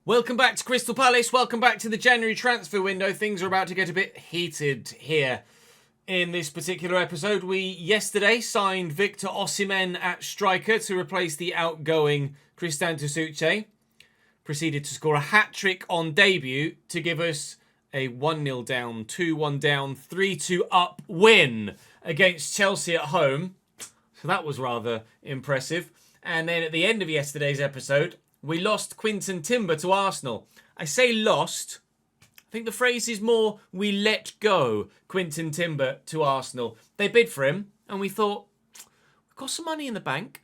Welcome back to Crystal Palace. Welcome back to the January transfer window. Things are about to get a bit heated here. In this particular episode, we yesterday signed Victor Osimhen at striker to replace the outgoing Christian Tsuche. Proceeded to score a hat-trick on debut to give us a 1-0 down, 2-1 down, 3-2 up win against Chelsea at home. So that was rather impressive. And then at the end of yesterday's episode, we lost Quinton Timber to Arsenal. I say lost. I think the phrase is more, we let go Quinton Timber to Arsenal. They bid for him, and we thought, we've got some money in the bank.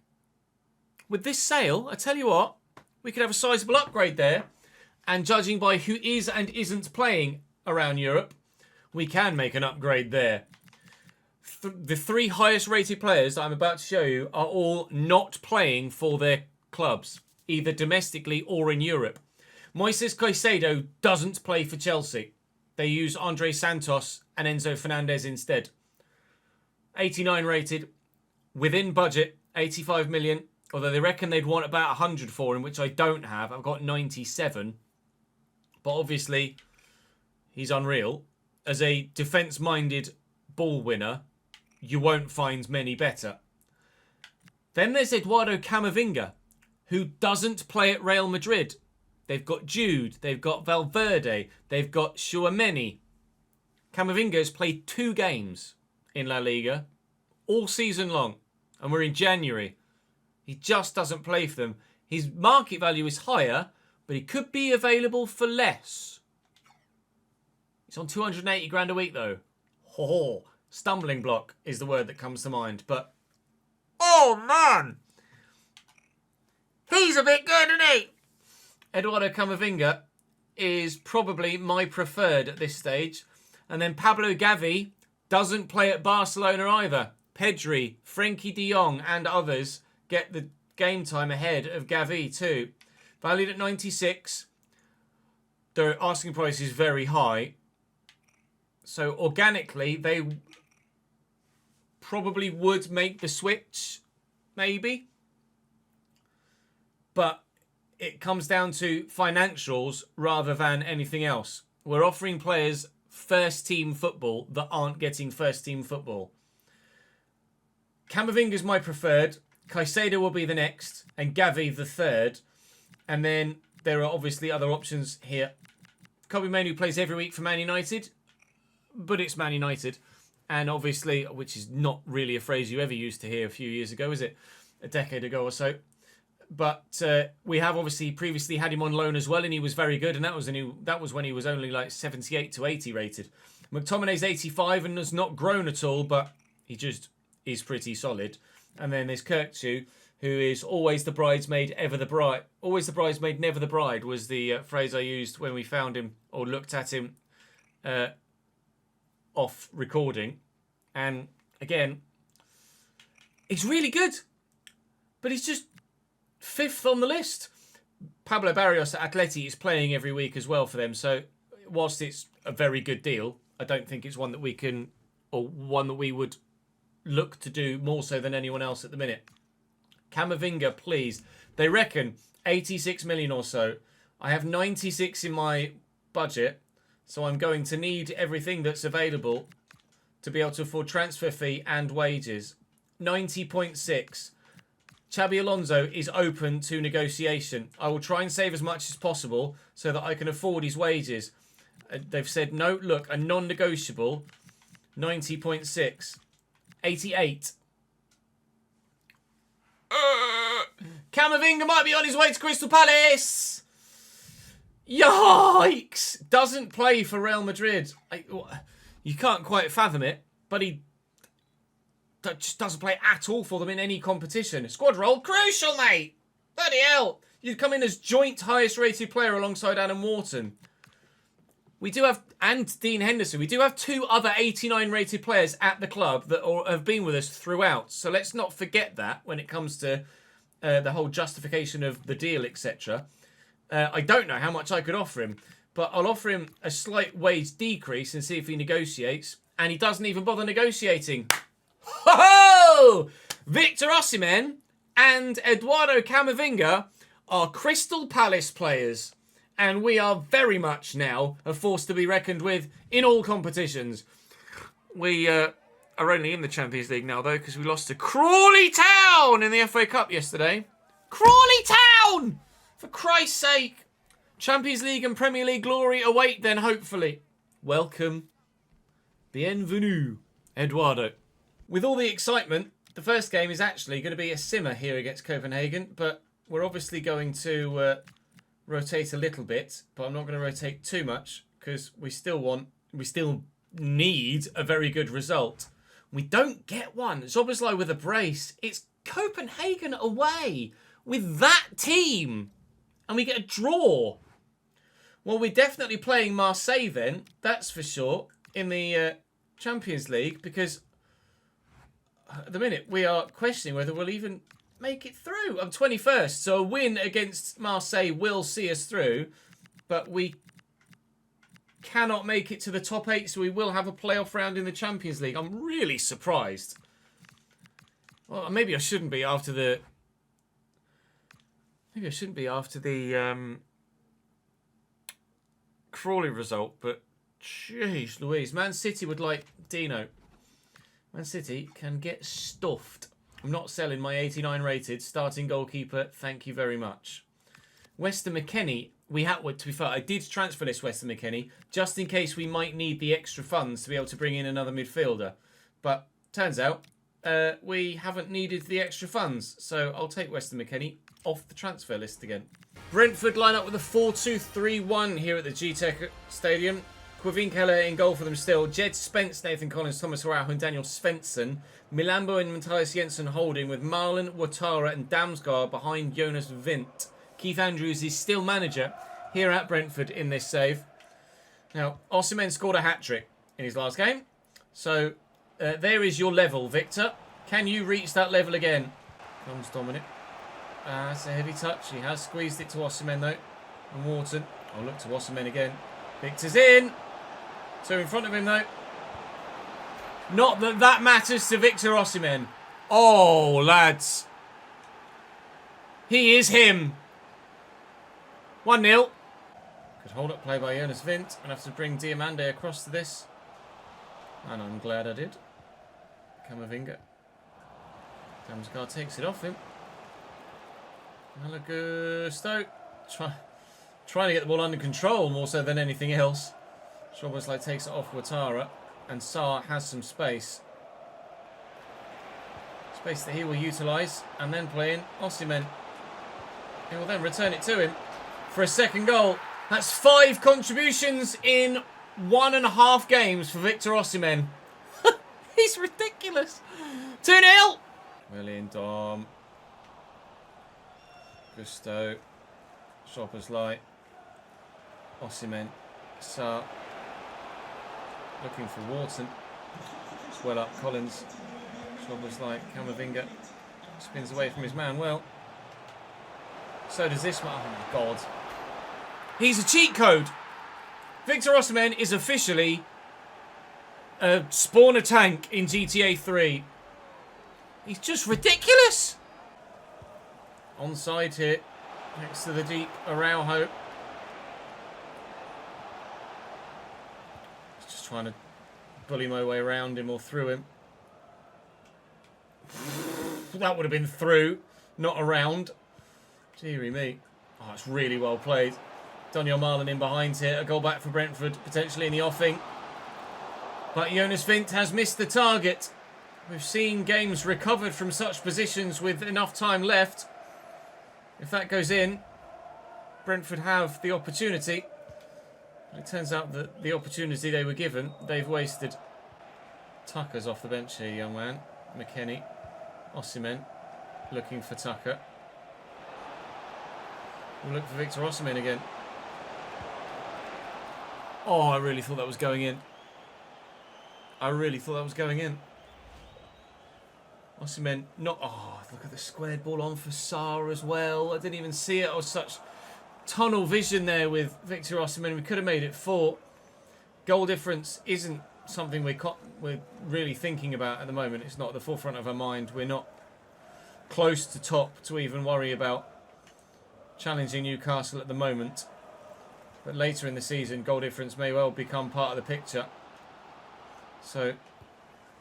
With this sale, I tell you what, we could have a sizable upgrade there. And judging by who is and isn't playing around Europe, we can make an upgrade there. The three highest rated players that I'm about to show you are all not playing for their clubs, either domestically or in Europe. Moises Caicedo doesn't play for Chelsea. They use Andre Santos and Enzo Fernandez instead. 89 rated, within budget, 85 million. Although they reckon they'd want about 100 for him, which I don't have. I've got 97. But obviously, he's unreal. As a defence-minded ball winner, you won't find many better. Then there's Eduardo Camavinga, who doesn't play at Real Madrid. They've got Jude, they've got Valverde, they've got Tchouaméni. Camavinga has played 2 games in La Liga all season long, and we're in January. He just doesn't play for them. His market value is higher, but he could be available for less. He's on 280 grand a week though. Ho, stumbling block is the word that comes to mind. But, oh man! He's a bit good, isn't he? Eduardo Camavinga is probably my preferred at this stage. And then Pablo Gavi doesn't play at Barcelona either. Pedri, Frenkie de Jong and others get the game time ahead of Gavi too. Valued at 96. Their asking price is very high. So organically, they probably would make the switch, maybe. But it comes down to financials rather than anything else. We're offering players first team football that aren't getting first team football. Camavinga is my preferred. Caicedo will be the next. And Gavi the third. And then there are obviously other options here. Kobe Mainoo plays every week for Man United. But it's Man United. And obviously, which is not really a phrase you ever used to hear a few years ago, is it? A decade ago or so. But we have obviously previously had him on loan as well, and he was very good. And that was when he was only like 78 to 80 rated. McTominay's 85 and has not grown at all, but he just is pretty solid. And then there's Kirkchu, who is always the bridesmaid, ever the bride. Always the bridesmaid, never the bride was the phrase I used when we found him or looked at him off recording. And again, he's really good, but he's just 5th on the list. Pablo Barrios at Atleti is playing every week as well for them. So whilst it's a very good deal, I don't think it's one that we can, or one that we would look to do more so than anyone else at the minute. Camavinga, please. They reckon 86 million or so. I have 96 in my budget, so I'm going to need everything that's available to be able to afford transfer fee and wages. 90.6. Xabi Alonso is open to negotiation. I will try and save as much as possible so that I can afford his wages. They've said, no, look, a non-negotiable, 90.6. 88. Camavinga might be on his way to Crystal Palace. Yikes. Doesn't play for Real Madrid. You can't quite fathom it, but he just doesn't play at all for them in any competition. Squad role, crucial, mate. Bloody hell. You'd come in as joint highest rated player alongside Adam Wharton. We do have, and Dean Henderson, we do have 2 other 89 rated players at the club that have been with us throughout. So let's not forget that when it comes to the whole justification of the deal, etc. I don't know how much I could offer him, but I'll offer him a slight wage decrease and see if he negotiates. And he doesn't even bother negotiating. Ho-ho! Victor Osimhen and Eduardo Camavinga are Crystal Palace players. And we are very much now a force to be reckoned with in all competitions. We are only in the Champions League now, though, because we lost to Crawley Town in the FA Cup yesterday. Crawley Town! For Christ's sake. Champions League and Premier League glory await then, hopefully. Welcome. Bienvenue, Eduardo. With all the excitement, the first game is actually going to be a simmer here against Copenhagen, but we're obviously going to rotate a little bit, but I'm not going to rotate too much because we still need a very good result. We don't get one. It's obviously like with a brace. It's Copenhagen away with that team, and we get a draw. Well, we're definitely playing Marseille then, that's for sure, in the Champions League, because at the minute we are questioning whether we'll even make it through. I'm 21st, so a win against Marseille will see us through, but we cannot make it to the top 8, so we will have a playoff round in the Champions League. I'm really surprised. Well, maybe I shouldn't be after the... Crawley result, but jeez Louise. Man City would like Dino. Man City can get stuffed. I'm not selling my 89 rated starting goalkeeper. Thank you very much. Weston McKennie. To be fair, I did transfer list Weston McKennie just in case we might need the extra funds to be able to bring in another midfielder. But turns out we haven't needed the extra funds. So I'll take Weston McKennie off the transfer list again. Brentford line up with a 4-2-3-1 here at the GTEC Stadium. Camavinga in goal for them still. Jed Spence, Nathan Collins, Thomas Araujo and Daniel Svensson. Milambo and Matthias Jensen holding with Marlon, Ouattara and Damsgaard behind Jonas Vint. Keith Andrews is still manager here at Brentford in this save. Now, Osimhen scored a hat-trick in his last game. So, there is your level, Victor. Can you reach that level again? Comes Dominic. That's a heavy touch. He has squeezed it to Osimhen, though. And Wharton. I'll look to Osimhen again. Victor's in. 2 in front of him, though. Not that that matters to Victor Osimhen. Oh, lads. He is him. 1-0. Good hold-up play by Jonas Vint. I'll have to bring Diamande across to this. And I'm glad I did. Camavinga. Damsgaard takes it off him. Malagusto. Trying to get the ball under control more so than anything else. Szoboszlai takes it off Ouattara. And Sarr has some space. Space that he will utilise. And then play in Osimhen. He will then return it to him for a second goal. That's 5 contributions in 1.5 games for Victor Osimhen. He's ridiculous. 2-0. William Dom. Gusto. Szoboszlai. Osimhen. Sarr. Looking for Wharton. Well up Collins. Szoboszlai. Camavinga. Spins away from his man well. So does this one. Oh my God. He's a cheat code. Victor Osimhen is officially a spawner tank in GTA 3. He's just ridiculous. Onside here. Next to the deep Araujo. Just trying to bully my way around him or through him. That would have been through, not around. Deary me. Oh, it's really well played. Daniel Marlon in behind here. A goal back for Brentford, potentially in the offing. But Jonas Vint has missed the target. We've seen games recovered from such positions with enough time left. If that goes in, Brentford have the opportunity. It turns out that the opportunity they were given, they've wasted. Tucker's off the bench here, young man. McKennie. Osimhen looking for Tucker. We'll look for Victor Osimhen again. Oh, I really thought that was going in. Osimhen not... Oh, look at the squared ball on for Sarr as well. I didn't even see it. I was such tunnel vision there with Victor Osimhen. We could have made it 4. Goal difference isn't something we're really thinking about at the moment. It's not at the forefront of our mind. We're not close to top to even worry about challenging Newcastle at the moment. But later in the season, goal difference may well become part of the picture. So,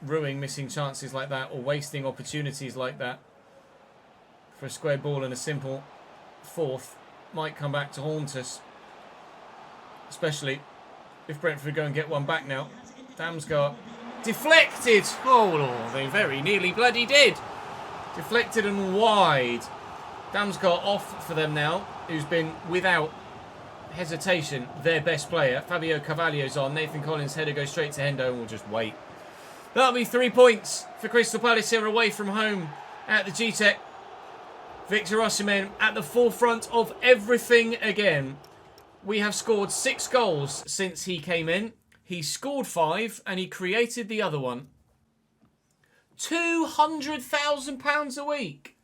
ruining missing chances like that, or wasting opportunities like that for a square ball and a simple fourth might come back to haunt us. Especially if Brentford go and get one back now. Damsgaard deflected. Oh, they very nearly bloody did. Deflected and wide. Damsgaard off for them now, who's been without hesitation their best player. Fabio Carvalho's on. Nathan Collins' header goes straight to Hendo and we'll just wait. That'll be 3 points for Crystal Palace here away from home at the G-Tech. Victor Osimhen at the forefront of everything again. We have scored 6 goals since he came in. He scored 5 and he created the other one. £200,000 a week.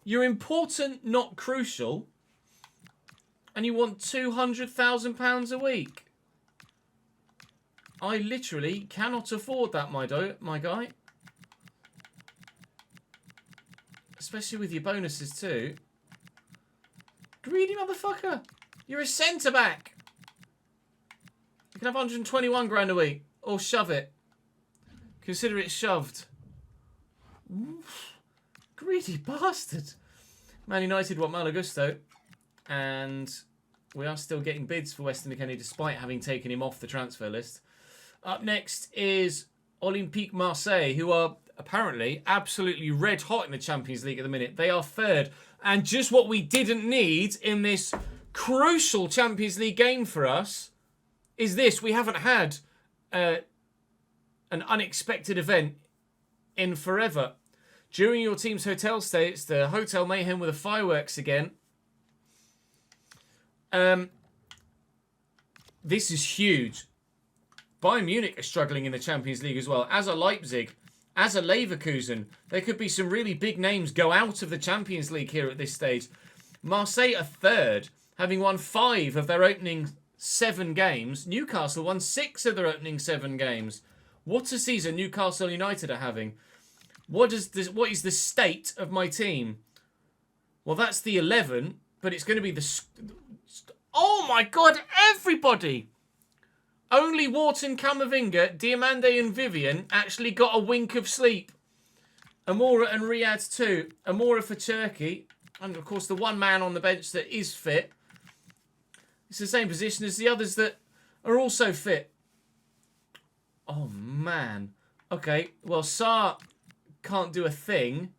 You're important, not crucial. And you want £200,000 a week. I literally cannot afford that, my guy. Especially with your bonuses too. Greedy motherfucker. You're a centre-back. You can have 121 grand a week. Or shove it. Consider it shoved. Oof. Greedy bastard. Man United want Malo Gusto. And we are still getting bids for Weston McKennie despite having taken him off the transfer list. Up next is Olympique Marseille, who are apparently absolutely red hot in the Champions League at the minute. They are third. And just what we didn't need in this crucial Champions League game for us is this. We haven't had an unexpected event in forever. During your team's hotel stay, it's the Hotel Mayhem with the fireworks again. This is huge. Bayern Munich are struggling in the Champions League as well, as are Leipzig, as are Leverkusen. There could be some really big names go out of the Champions League here at this stage. Marseille are third, having won 5 of their opening 7 games. Newcastle won 6 of their opening 7 games. What a season Newcastle United are having. What is the state of my team? Well, that's the 11, but it's going to be the... Oh my God, everybody! Only Wharton, Camavinga, Diamande and Vivian actually got a wink of sleep. Amora and Riyadh too. Amora for Turkey. And of course the one man on the bench that is fit. It's the same position as the others that are also fit. Oh man. Okay, well Sarr can't do a thing.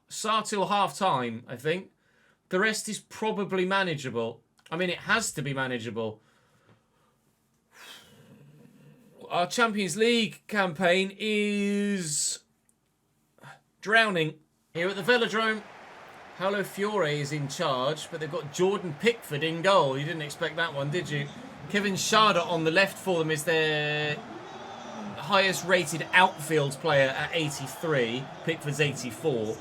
Sarr till half time, I think. The rest is probably manageable. I mean, it has to be manageable. Our Champions League campaign is drowning. Here at the Velodrome, Paulo Fiore is in charge, but they've got Jordan Pickford in goal. You didn't expect that one, did you? Kevin Schade on the left for them is their highest rated outfield player at 83. Pickford's 84.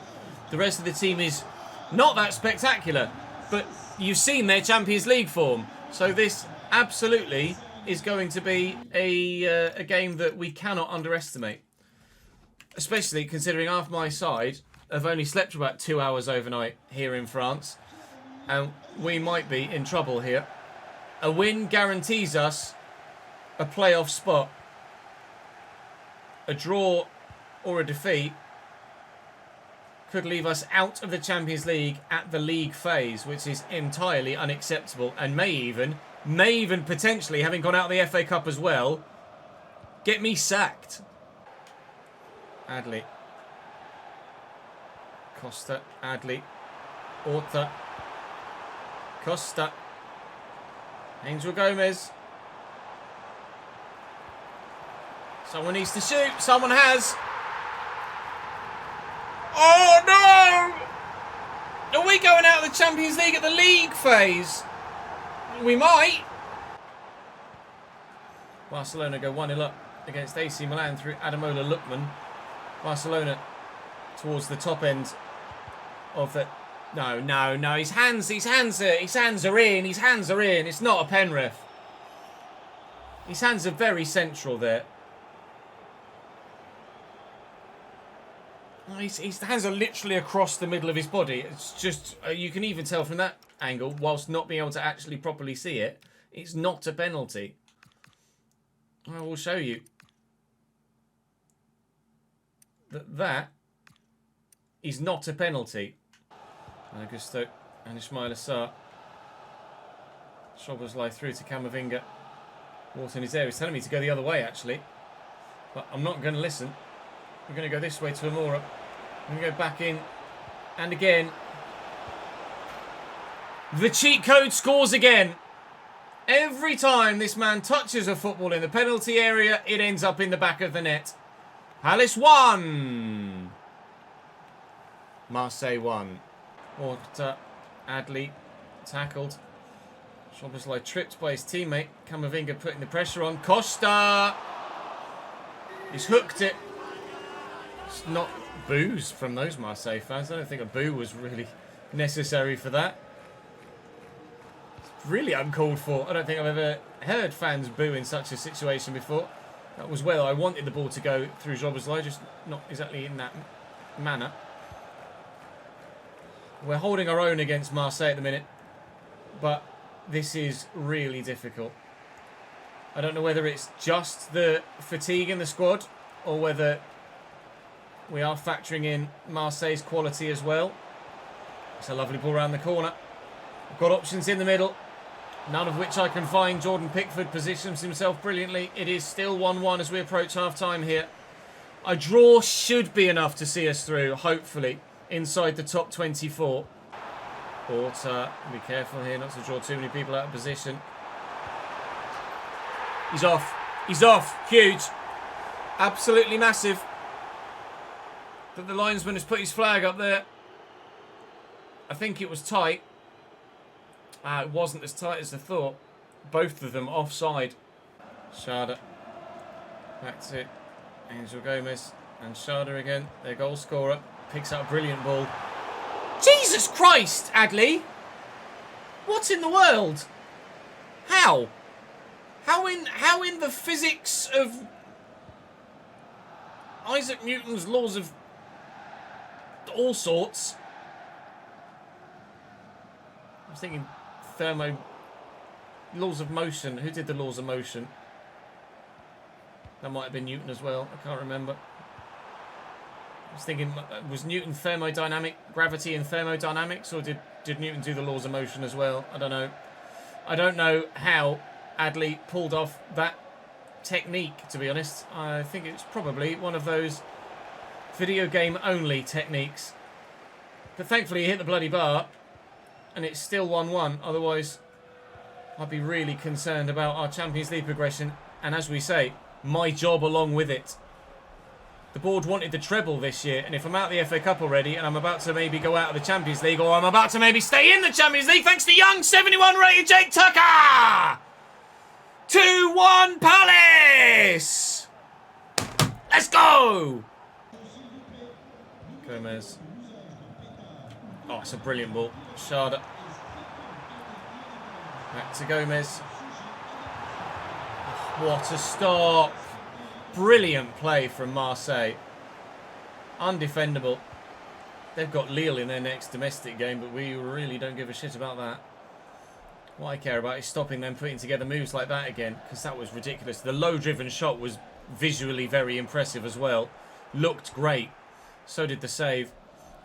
The rest of the team is not that spectacular, but you've seen their Champions League form. So this absolutely is going to be a game that we cannot underestimate. Especially considering half my side have only slept for about 2 hours overnight here in France. And we might be in trouble here. A win guarantees us a playoff spot. A draw or a defeat could leave us out of the Champions League at the league phase, which is entirely unacceptable and may even potentially, having gone out of the FA Cup as well, get me sacked. Adley. Costa. Adley. Orta. Costa. Angel Gomez. Someone needs to shoot. Someone has. Oh no! Are we going out of the Champions League at the league phase? We might. Barcelona go 1-0 up against AC Milan through Ademola Lookman. Barcelona towards the top end of the... No. His hands are in. It's not a pen ref. His hands are very central there. His hands are literally across the middle of his body. It's just, you can even tell from that angle, whilst not being able to actually properly see it, it's not a penalty. I will show you that is not a penalty. Augusto and Ismail Assar. Szoboszlai through to Camavinga. Wharton is there. He's telling me to go the other way, actually. But I'm not going to listen. We're going to go this way to Amora. I'm going to go back in. And again. The cheat code scores again. Every time this man touches a football in the penalty area, it ends up in the back of the net. Palace 1. Marseille 1. Orta, Adli tackled. Szoboszlai tripped by his teammate. Camavinga putting the pressure on. Costa! He's hooked it. It's not boos from those Marseille fans. I don't think a boo was really necessary for that. It's really uncalled for. I don't think I've ever heard fans boo in such a situation before. That was where I wanted the ball to go through Szoboszlai, just not exactly in that manner. We're holding our own against Marseille at the minute, but this is really difficult. I don't know whether it's just the fatigue in the squad or whether we are factoring in Marseille's quality as well. It's a lovely ball around the corner. We've got options in the middle, none of which I can find. Jordan Pickford positions himself brilliantly. It is still 1-1 as we approach half-time here. A draw should be enough to see us through, hopefully, inside the top 24. Orta, be careful here not to draw too many people out of position. He's off. He's off. Huge. Absolutely massive. But the linesman has put his flag up there. I think it was tight. It wasn't as tight as I thought. Both of them offside. Schade. Back to Angel Gomez. And Schade again, their goal scorer. Picks up a brilliant ball. Jesus Christ, Adli! What in the world? How? How in the physics of Isaac Newton's laws of all sorts? I was thinking laws of motion. Who did the laws of motion? That might have been Newton as well. I can't remember. I was thinking, was Newton thermodynamic, gravity and thermodynamics, or did Newton do the laws of motion as well? I don't know. I don't know how Adli pulled off that technique, to be honest. I think it's probably one of those video game only techniques. But thankfully he hit the bloody bar, and it's still 1-1. Otherwise, I'd be really concerned about our Champions League progression. And as we say, my job along with it. The board wanted the treble this year, and if I'm out of the FA Cup already, and I'm about to maybe go out of the Champions League, or I'm about to maybe stay in the Champions League, thanks to young 71 rated Jake Tucker! 2-1 Palace! Let's go! Gomez. Oh, it's a brilliant ball. Schade. Back to Gomez. What a stop. Brilliant play from Marseille. Undefendable. They've got Lille in their next domestic game, but we really don't give a shit about that. What I care about is stopping them putting together moves like that again, because that was ridiculous. The low-driven shot was visually very impressive as well. Looked great. So did the save.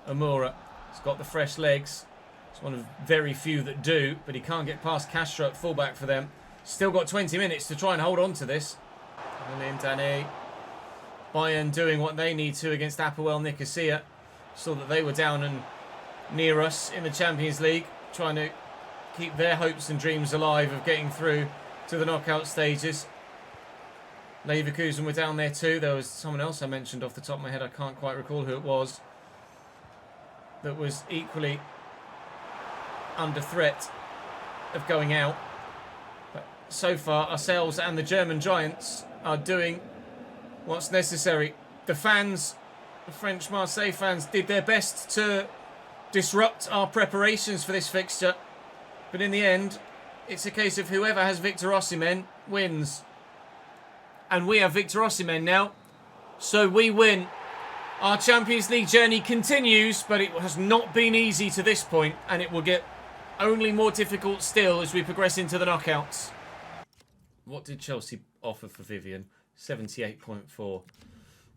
Amora has got the fresh legs. It's one of very few that do, but he can't get past Castro at fullback for them. Still got 20 minutes to try and hold on to this. And then Dane. Bayern doing what they need to against Apoel Nicosia. Saw that they were down and near us in the Champions League, trying to keep their hopes and dreams alive of getting through to the knockout stages. Leverkusen were down there too. There was someone else I mentioned off the top of my head. I can't quite recall who it was. That was equally under threat of going out. But so far, ourselves and the German Giants are doing what's necessary. The fans, the French Marseille fans, did their best to disrupt our preparations for this fixture. But in the end, it's a case of whoever has Victor Osimhen wins. And we have Victor Osimhen now. So we win. Our Champions League journey continues, but it has not been easy to this point, and it will get only more difficult still as we progress into the knockouts. What did Chelsea offer for Vivian? 78.4.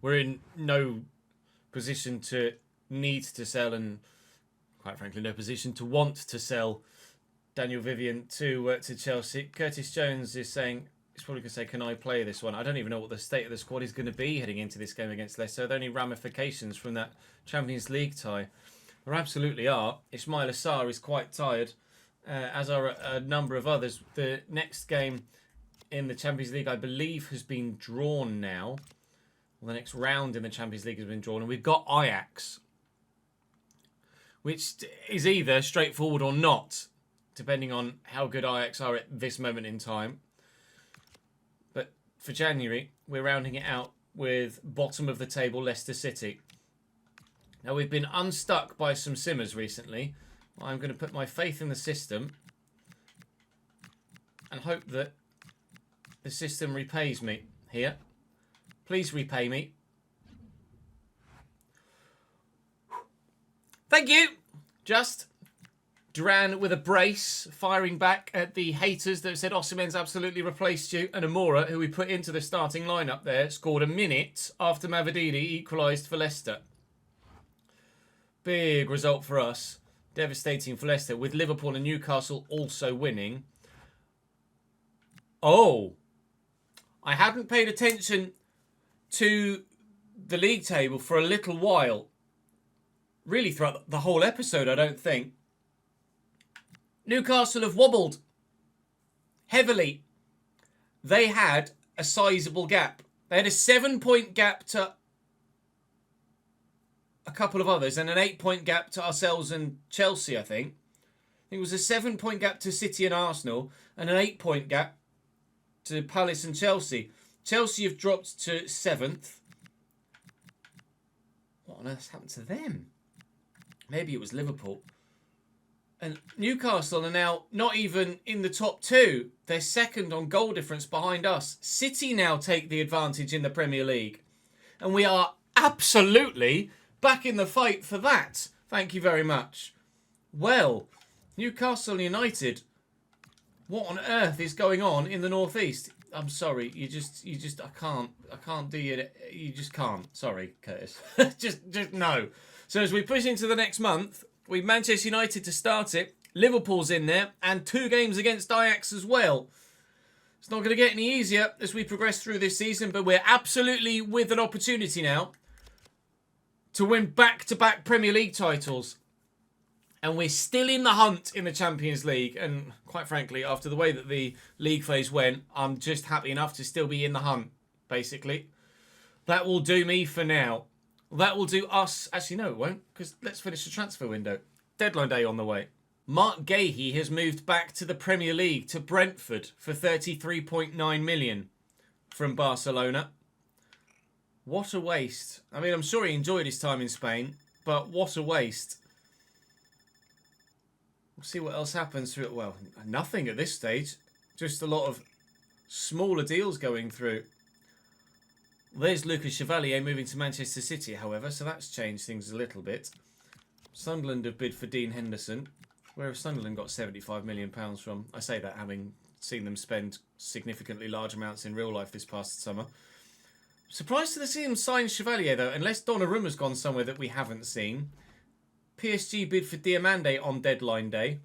We're in no position to need to sell, and quite frankly, no position to want to sell Daniel Vivian to Chelsea. Curtis Jones is saying, he's probably going to say, can I play this one? I don't even know what the state of the squad is going to be heading into this game against Leicester. Are there any ramifications from that Champions League tie? There absolutely are. Ismail Assar is quite tired, as are a number of others. The next game in the Champions League, I believe, has been drawn now. Well, the next round in the Champions League has been drawn, and we've got Ajax, which is either straightforward or not, depending on how good Ajax are at this moment in time. But for January, we're rounding it out with bottom of the table Leicester City. Now, we've been unstuck by some simmers recently. I'm going to put my faith in the system and hope that the system repays me here. Please repay me. Thank you. Just Duran with a brace, firing back at the haters that said Osimhen's absolutely replaced you. And Amora, who we put into the starting lineup there, scored a minute after Mavididi equalised for Leicester. Big result for us. Devastating for Leicester, with Liverpool and Newcastle also winning. Oh, I hadn't paid attention to the league table for a little while. Really throughout the whole episode, I don't think. Newcastle have wobbled heavily. They had a sizable gap. They had a 7-point gap to a couple of others and an 8-point gap to ourselves and Chelsea, I think. It was a 7-point gap to City and Arsenal and an 8-point gap to Palace and Chelsea. Chelsea have dropped to 7th. What on earth happened to them? Maybe it was Liverpool. And Newcastle are now not even in the top 2. They're second on goal difference behind us. City now take the advantage in the Premier League. And we are absolutely back in the fight for that. Thank you very much. Well, Newcastle United, what on earth is going on in the northeast? I'm sorry, I can't do you just can't. Sorry, Curtis. just no. So as we push into the next month, we've Manchester United to start it. Liverpool's in there, and 2 games against Ajax as well. It's not going to get any easier as we progress through this season, but we're absolutely with an opportunity now to win back-to-back Premier League titles. And we're still in the hunt in the Champions League. And quite frankly, after the way that the league phase went, I'm just happy enough to still be in the hunt, basically. That will do me for now. That will do us. Actually, no, it won't, because let's finish the transfer window. Deadline day on the way. Mark Gahey has moved back to the Premier League to Brentford for 33.9 million from Barcelona. What a waste. I mean, I'm sure he enjoyed his time in Spain, but what a waste. We'll see what else happens through it. Well, nothing at this stage. Just a lot of smaller deals going through. There's Lucas Chevalier moving to Manchester City, however, so that's changed things a little bit. Sunderland have bid for Dean Henderson. Where have Sunderland got £75 million from? I say that having seen them spend significantly large amounts in real life this past summer. Surprised to see them sign Chevalier, though, unless Donnarumma's gone somewhere that we haven't seen. PSG bid for Diamande on deadline day.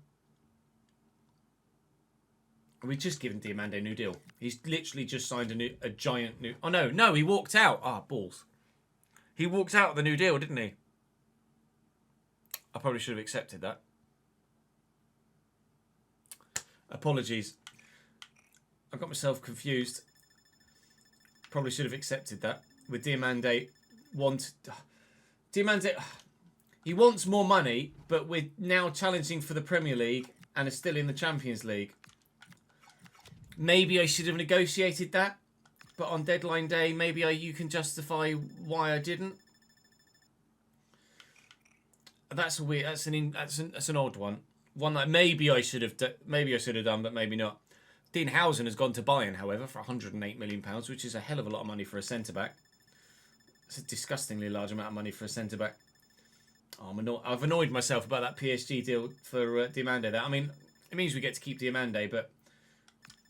We've just given Diamande a new deal. He's literally just signed a giant new... Oh, no, he walked out. Ah, balls. He walked out of the new deal, didn't he? I probably should have accepted that. Apologies. I got myself confused. Probably should have accepted that. With Diamande Diamande... He wants more money, but we're now challenging for the Premier League and are still in the Champions League. Maybe I should have negotiated that, but on deadline day, maybe you can justify why I didn't. That's a weird. That's an odd one. One that maybe I should have done, but maybe not. Dean Housen has gone to Bayern, however, for £108 million, which is a hell of a lot of money for a centre back. It's a disgustingly large amount of money for a centre-back. Oh, I've annoyed myself about that PSG deal for Diomande there. I mean, it means we get to keep Diomande, but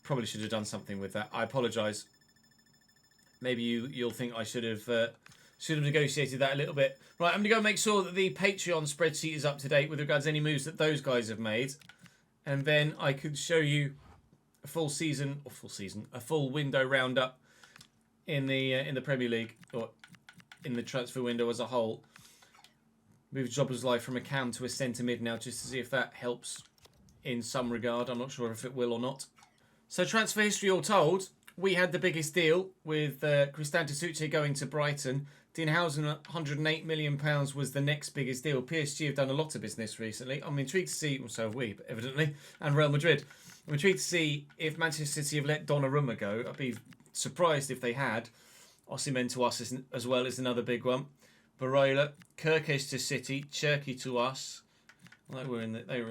probably should have done something with that. I apologise. Maybe you'll think I should have negotiated that a little bit. Right, I'm going to go make sure that the Patreon spreadsheet is up to date with regards to any moves that those guys have made. And then I could show you a full window roundup in the Premier League, or in the transfer window as a whole. Move Jobbers Live from a cam to a centre mid now, just to see if that helps in some regard. I'm not sure if it will or not. So transfer history all told, we had the biggest deal with Cristante Succe going to Brighton. Dean Housen, £108 million was the next biggest deal. PSG have done a lot of business recently. I'm intrigued to see, well, so have we, but evidently, and Real Madrid. I'm intrigued to see if Manchester City have let Donnarumma go. I'd be surprised if they had. Osimhen to us as well is another big one. Barella, Kirkesh to City, Cherki to us. Well, they were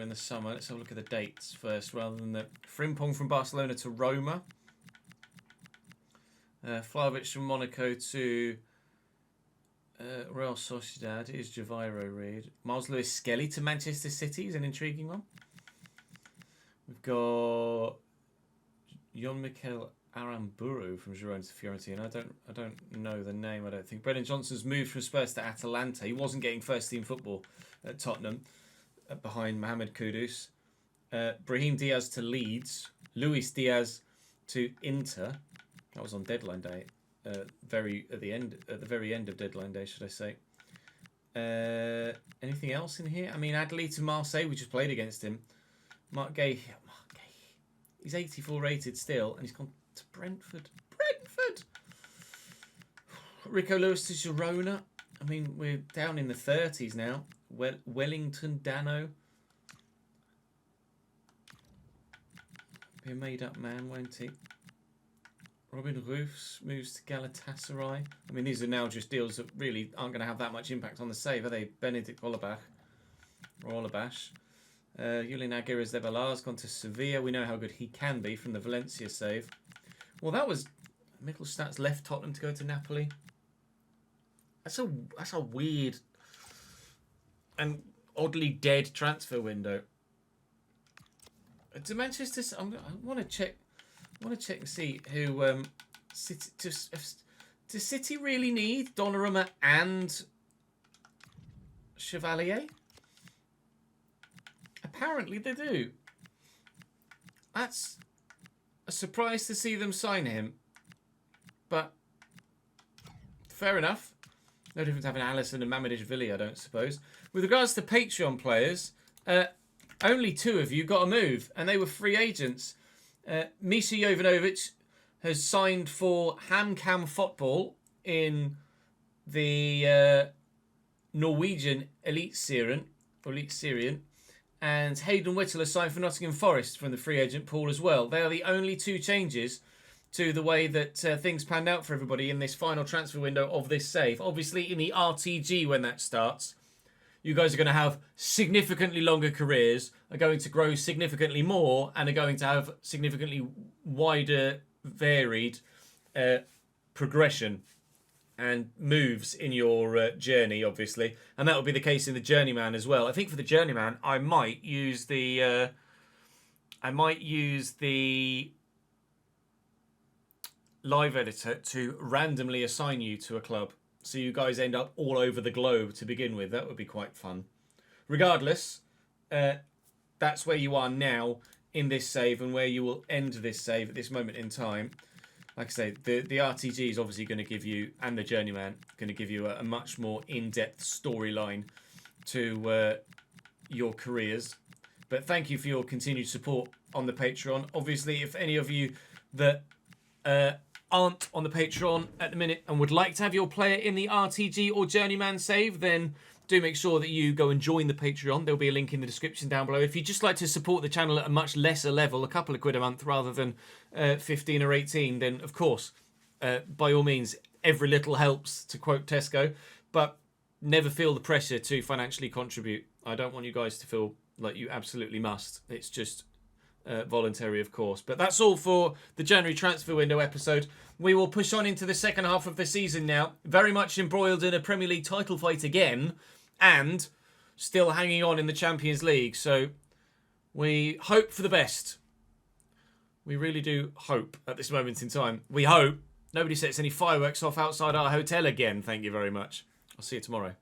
in the summer. Let's have a look at the dates first, rather than the Frimpong from Barcelona to Roma. Vlahovic from Monaco to Real Sociedad is Javiro Reid. Miles Lewis Skelly to Manchester City is an intriguing one. We've got Jon Mikel Aramburu from Girona to Fiorentina. I don't know the name, I don't think. Brennan Johnson's moved from Spurs to Atalanta. He wasn't getting first team football at Tottenham behind Mohamed Kudus. Brahim Diaz to Leeds. Luis Diaz to Inter. That was on deadline day. At the very end of deadline day, should I say. Anything else in here? I mean, Adli to Marseille. We just played against him. Mark Gay. He's 84 rated still, and he's gone to Brentford. Rico Lewis to Girona. I mean, we're down in the 30s now. Wellington Dano. Be a made-up man, won't he? Robin Roofs moves to Galatasaray. I mean, these are now just deals that really aren't going to have that much impact on the save, are they? Benedict Olabash. Julian Aguirre Zeballar's gone to Sevilla. We know how good he can be from the Valencia save. Well, that was Mittelstadt's left Tottenham to go to Napoli. That's a weird and oddly dead transfer window. To Manchester, I want to check. And see who City. Does City really need Donnarumma and Chevalier? Apparently they do. That's a surprise to see them sign him. But fair enough. No difference having Alisson and Mamadou, I don't suppose. With regards to Patreon players, only 2 of you got a move, and they were free agents. Misha Jovanovic has signed for HamKam Football in the Norwegian Elite Syrian, and Hayden Whittle has signed for Nottingham Forest from the free agent pool as well. They are the only 2 changes to the way that things panned out for everybody in this final transfer window of this save. Obviously, in the RTG when that starts, you guys are going to have significantly longer careers, are going to grow significantly more, and are going to have significantly wider, varied progression and moves in your journey, obviously. And that will be the case in the Journeyman as well. I think for the Journeyman, I might use the live editor to randomly assign you to a club. So you guys end up all over the globe to begin with. That would be quite fun. Regardless, that's where you are now in this save and where you will end this save at this moment in time. Like I say, the RTG is obviously going to give you, and the Journeyman, going to give you a much more in-depth storyline to your careers. But thank you for your continued support on the Patreon. Obviously, if any of you that aren't on the Patreon at the minute and would like to have your player in the RTG or Journeyman save, then do make sure that you go and join the Patreon. There'll be a link in the description down below. If you'd just like to support the channel at a much lesser level, a couple of quid a month rather than 15 or 18, then of course, by all means, every little helps, to quote Tesco, but never feel the pressure to financially contribute. I don't want you guys to feel like you absolutely must. It's just voluntary, of course. But that's all for the January transfer window episode. We will push on into the second half of the season now, very much embroiled in a Premier League title fight again, and still hanging on in the Champions League. So we hope for the best. We really do hope at this moment in time. We hope nobody sets any fireworks off outside our hotel again. Thank you very much. I'll see you tomorrow.